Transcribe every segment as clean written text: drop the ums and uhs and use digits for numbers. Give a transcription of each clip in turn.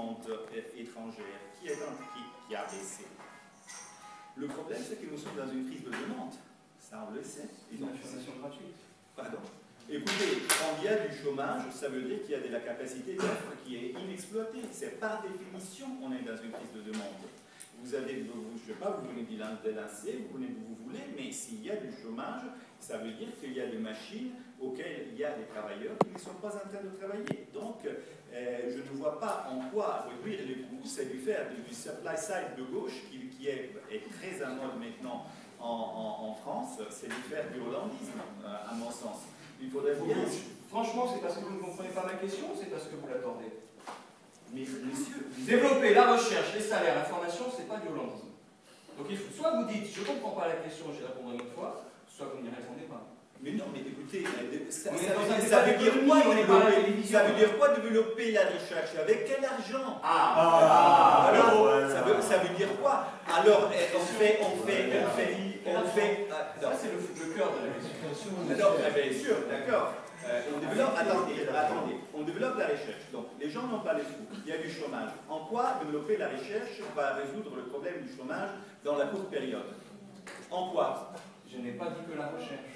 étudiantes étrangères qui a baissé. Le problème, c'est que nous sommes dans une crise de demande. Ça, on le sait. Une information gratuite. Pardon. Écoutez, quand il y a du chômage, ça veut dire qu'il y a de la capacité d'offre qui est inexploitée. C'est par définition qu'on est dans une crise de demande. Vous avez, je ne sais pas, vous venez d'élancer, vous venez d'où vous voulez, mais s'il y a du chômage, ça veut dire qu'il y a des machines auxquelles il y a des travailleurs qui ne sont pas en train de travailler. Donc, je ne vois pas en quoi réduire les coûts, c'est du faire du supply side de gauche qui est très à mode maintenant en France, c'est du faire du hollandisme, à mon sens. Il faudrait bien... Franchement, c'est parce que vous ne comprenez pas ma question ou c'est parce que vous l'attendez? Mais monsieur... Développer la recherche, les salaires, la formation, c'est pas du hollandisme. Donc il faut, soit vous dites, je ne comprends pas la question, j'y répondrai une autre fois, soit vous n'y répondez pas. Mais non, mais écoutez, ça veut dire quoi développer la recherche? Avec quel argent? Ça veut dire quoi? Alors, ça, c'est le cœur de la question. Alors, bien sûr, d'accord. On développe la recherche. Donc, les gens n'ont pas les sous. Il y a du chômage. En quoi développer la recherche va résoudre le problème du chômage dans la courte période? En quoi? Je n'ai pas dit que la recherche.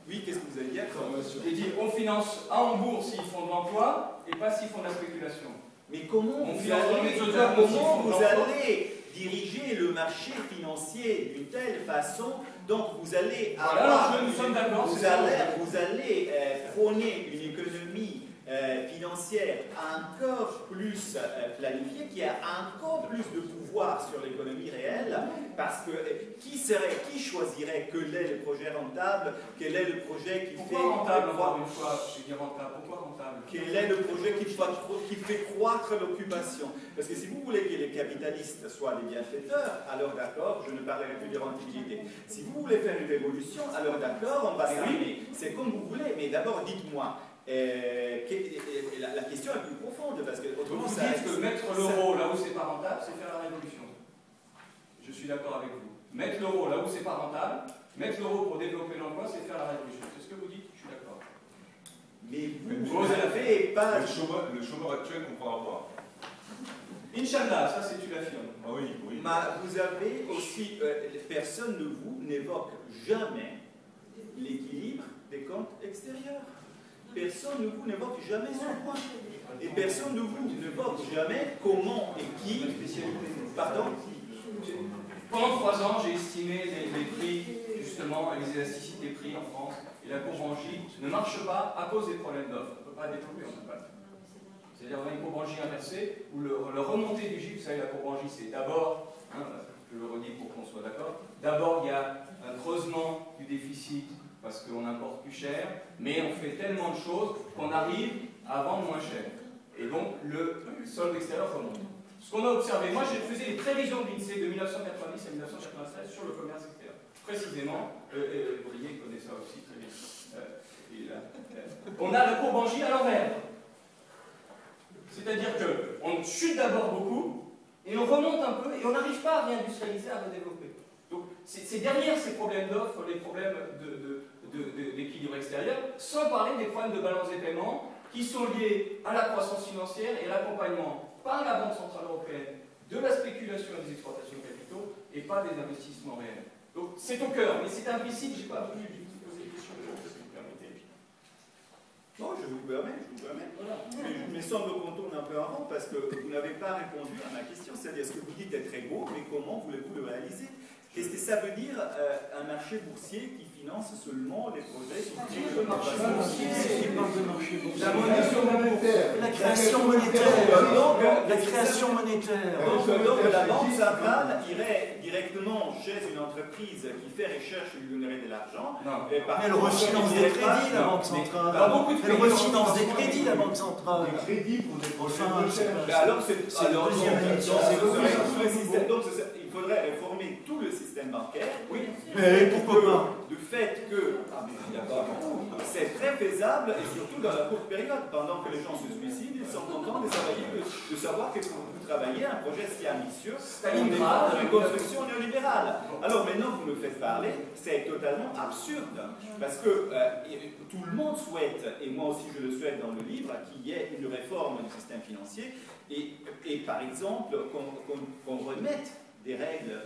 Oui, qu'est-ce que vous allez dire? J'ai dit, on finance en bourse s'ils font de l'emploi et pas s'ils font de la spéculation. Mais comment vous allez diriger le marché financier d'une telle façon, donc vous allez avoir, vous allez prôner une économie financière encore plus planifiée, qui a encore plus de pouvoir sur l'économie réelle, parce que qui choisirait quel est le projet rentable, quel est le projet qui Pourquoi fait... rentable, encore une fois, je dis rentable, pourquoi rentable? Quel est le projet qui fait croître l'occupation? Parce que si vous voulez que les capitalistes soient les bienfaiteurs, alors d'accord, je ne parlerai plus de rentabilité. Si vous voulez faire une révolution, alors d'accord, on va s'arrimer. C'est comme vous voulez, mais d'abord dites-moi, la question est plus profonde, parce que autrement vous dites que mettre l'euro là où c'est pas rentable, c'est faire la révolution. Je suis d'accord avec vous. Mettre l'euro là où c'est pas rentable, mettre l'euro pour développer l'emploi, c'est faire la révolution. C'est ce que vous dites, je suis d'accord. Mais vous n'avez pas... Le chômeur actuel ne comprendra pas. Inch'Allah, ça c'est tu l'affirmes. Ah oui, oui. Vous avez aussi... personne de vous n'évoque jamais l'équilibre des comptes extérieurs. Personne de vous n'évoque jamais ce point. Et personne de vous n'évoque jamais comment et qui... Pardon? Pendant 3 ans, j'ai estimé les prix, justement, les élasticités prix en France. Et la courbe en J ne marche pas à cause des problèmes d'offres. On ne peut pas développer, on ne peut pas. C'est-à-dire on a une courbe en J inversée, où le remontée du J, vous savez, la courbe en J, c'est d'abord, je le redis pour qu'on soit d'accord, d'abord il y a un creusement du déficit parce qu'on importe plus cher, mais on fait tellement de choses qu'on arrive à vendre moins cher. Et donc le solde extérieur remonte. Ce qu'on a observé, moi je faisais les prévisions de l'INSEE de 1990 à 1996 sur le commerce extérieur. Précisément, Brier connaît ça aussi très bien. On a la courbe en J à l'envers. C'est-à-dire qu'on chute d'abord beaucoup, et on remonte un peu, et on n'arrive pas à réindustrialiser, à redévelopper. Donc c'est derrière ces problèmes d'offres, les problèmes d'équilibre extérieur, sans parler des problèmes de balance des paiements, qui sont liés à la croissance financière et à l'accompagnement par la Banque Centrale Européenne de la spéculation et des exportations de capitaux, et pas des investissements réels. Donc c'est au cœur, mais c'est implicite, je n'ai pas voulu poser des questions, si vous permettez. Non, je vous permets. Voilà. Mais sans me contourner un peu avant, parce que vous n'avez pas répondu à ma question, c'est-à-dire ce que vous dites est très beau, mais comment voulez-vous le réaliser? Qu'est-ce que ça veut dire un marché boursier qui finance seulement les projets qui le marché boursier, la création monétaire. La création monétaire. Donc la Banque centrale irait directement chez une entreprise qui fait recherche et lui donnerait de l'argent. Elle refinance des crédits, la Banque centrale. Elle refinance des crédits, la Banque centrale. Des crédits pour des projets alors c'est le deuxième. Donc il faudrait réformer tout le système bancaire. Oui. Mais pourquoi pas? Du fait que c'est très faisable, et surtout dans la courte période, pendant que les gens se suicident, ils sont contents de savoir que vous travaillez un projet si ambitieux, on est dans une construction néolibérale. Alors maintenant vous me faites parler, c'est totalement absurde, parce que tout le monde souhaite, et moi aussi je le souhaite dans le livre, qu'il y ait une réforme du système financier, et et par exemple, qu'on remette des règles,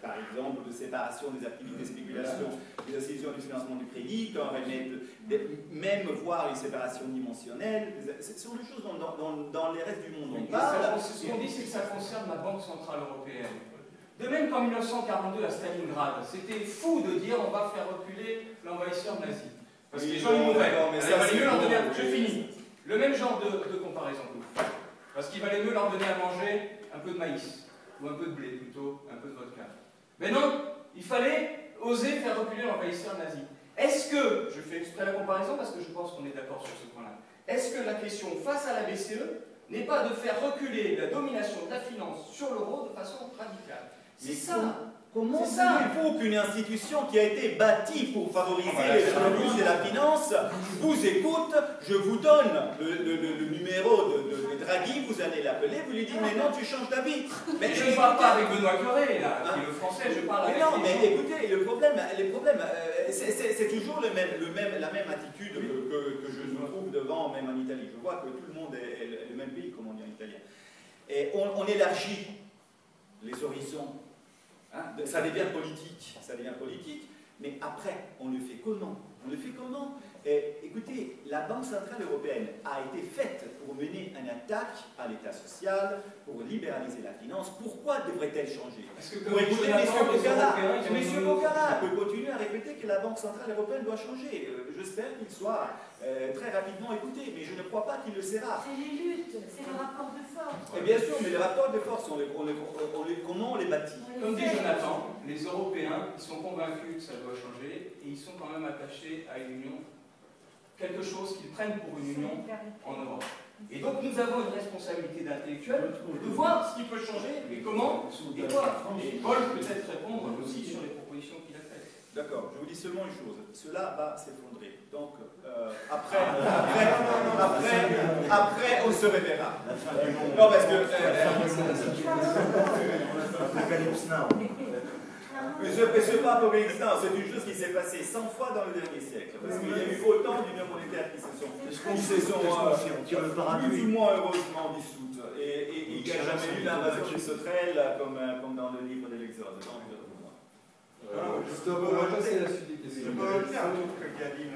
par exemple, de séparation des activités de spéculation, des institutions du financement du crédit, qu'on remette, même voir les séparations dimensionnelles. Ce sont des choses dans les restes du monde on parle. Ce qu'on dit, c'est que ça concerne la Banque Centrale Européenne. De même qu'en 1942 à Stalingrad, c'était fou de dire on va faire reculer l'envahisseur nazi. Parce que les gens y mouraient. Je finis. Le même genre de comparaison. Parce qu'il valait mieux leur donner à manger un peu de maïs, ou un peu de blé plutôt, un peu de vodka. Mais non, il fallait oser faire reculer l'envahisseur nazi. Est-ce que, je fais exprès la comparaison parce que je pense qu'on est d'accord sur ce point-là, est-ce que la question face à la BCE n'est pas de faire reculer la domination de la finance sur l'euro de façon radicale? C'est ça. Comment voulez-vous qu'une institution qui a été bâtie pour favoriser les revenus de la finance vous écoute, je vous donne le numéro de Draghi, vous allez l'appeler, vous lui dites mais non, tu changes d'avis. Mais je ne parle pas avec Benoît Cœuré, là, qui est le français, je parle avec. Non, mais écoutez, le problème c'est toujours la même attitude que je trouve devant, même en Italie. Je vois que tout le monde est le même pays, comme on dit en italien. Et on élargit les horizons. Hein, ça devient politique, mais après, on le fait comment? Écoutez, la Banque Centrale Européenne a été faite pour mener une attaque à l'État social, pour libéraliser la finance. Pourquoi devrait-elle changer? Pour écouter M. Boccara peut continuer à répéter que la Banque Centrale Européenne doit changer. J'espère qu'il soit très rapidement écouté, mais je ne crois pas qu'il le sera. C'est les luttes, c'est le rapport de force. Et bien sûr, mais les rapports de force, comment on les bâtit? Comme dit Jonathan, les Européens, ils sont convaincus que ça doit changer, et ils sont quand même attachés à une union, quelque chose qu'ils prennent pour une union en Europe. Et donc nous avons une responsabilité d'intellectuel de voir ce qui peut changer, et comment, et quoi. Et Paul peut peut-être répondre aussi sur les propositions qu'il a faites. D'accord, je vous dis seulement une chose, cela va s'effondrer. Donc, après, on se reverra. Non, parce que... Mais c'est pas Apocalypse Now, c'est une chose qui s'est passée 100 fois dans le dernier siècle. Parce qu'il y a eu autant d'unions monétaires qui se sont plus ou moins heureusement dissoutes. Et il n'y a jamais eu d'invasion qui se traîne comme dans le livre de l'Exode. Je peux rajouter un truc qu'a dit M.